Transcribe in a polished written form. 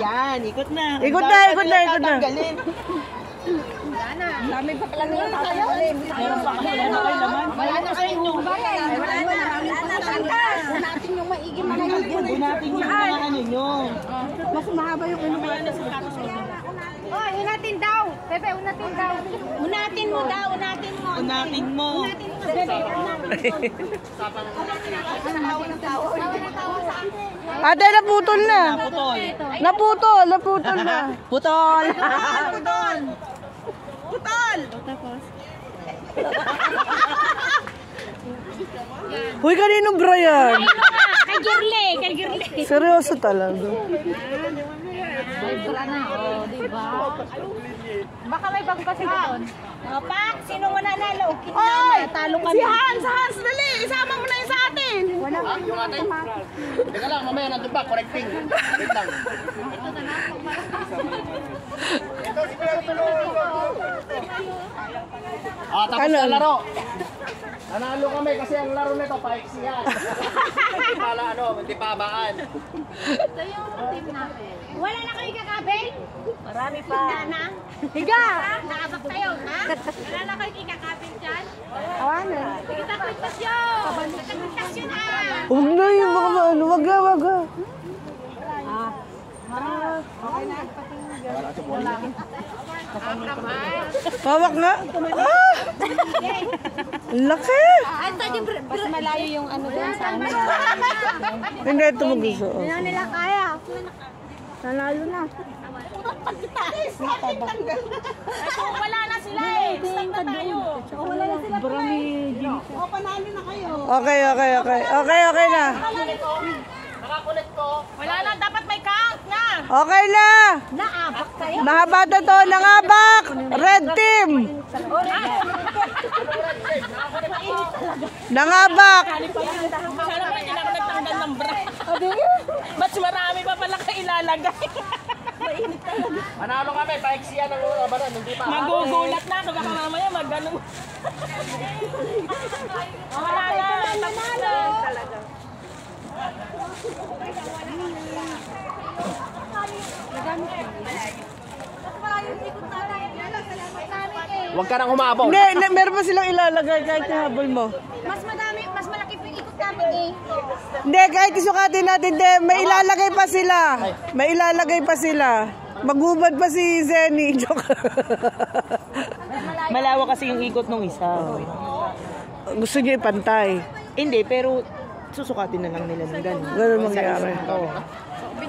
Yan, ikot na. Ikot na, ikot na, ikot na. Dami pa pala nila tatanggalin. Meron pa kayo, wala na kayo naman. Wala na kayo yung bagay. Wala na. Unatin yung maigi mga yun. Unatin yung mga ano nyo. Mas mahaba yung inuman. Oh, unatin daw. Pepe, unatin daw. Unatin mo daw, unatin mo. Unatin mo. Unatin mo, Pepe. Unatin mo. Ate, naputol na. Naputol. Naputol, naputol na. Putol. Putol. Putol. Uy, kaninong Brian? Kay Girle, kay Girle. Seryoso talaga. Ay, bra na, oh, diba? Baka may bago kasi doon. Pak, sino mo nanalo? Oy! Talo kami. Si Hans! Hans, dali! Isama mo na yung sa atin! Wala pa Yung atin? Teka lang, mamaya nandun ba? Correcting. Wait lang. Tapos Ano? na laro. Nanalo kami kasi ang laro nito paiksiyan. Hindi pala hindi pabaan. Ito yung team natin. Wala na kayo kakabel? Marami pa. Na? Higa! Nakabak tayo, ha? Wala na kayo kakabel dyan? Awanan. Sige, takwintasyon! Takwintasyon na! Huwag na yung mga ano. Wag na, wag na. Okay na. Hawak nga. Ah! Ang laki. Mas malayo yung ano doon sa ano. Hindi, ito mag-gusto. Hindi nila kaya. Nanalo na. Wala na sila eh. Stop na tayo. Wala na sila pala eh. O, panalo na kayo. Okay, okay, okay. Okay, okay na. Nakakulit ko. Wala na. Dapat may count na. Okay na. Naabak kayo. Mahaba na to. Nangabak. Red team. Nangabak. Sana pa hindi na ako nagtanggal ng bra. Mas marami pa pala kayo ilalagay. Manalo kami, paiksiyan ng labanan. Hindi pa. Magugulat na ako. Baka mamaya mag-ganun. Wala na. Tapos na talaga. Huwag ka nang humabol. Hindi, meron pa silang ilalagay kahit habol mo. Mas madami, mas malaki pa yung ikot namin eh. Hindi, kahit isukatin natin, hindi. May ilalagay pa sila. May ilalagay pa sila. Maghubad pa si Zenny. Joke. Malawak kasi yung ikot ng isa. Gusto niyo ipantay. Hindi, pero susukatin na lang nila ng gano'n. Ganun mangyari. Oo.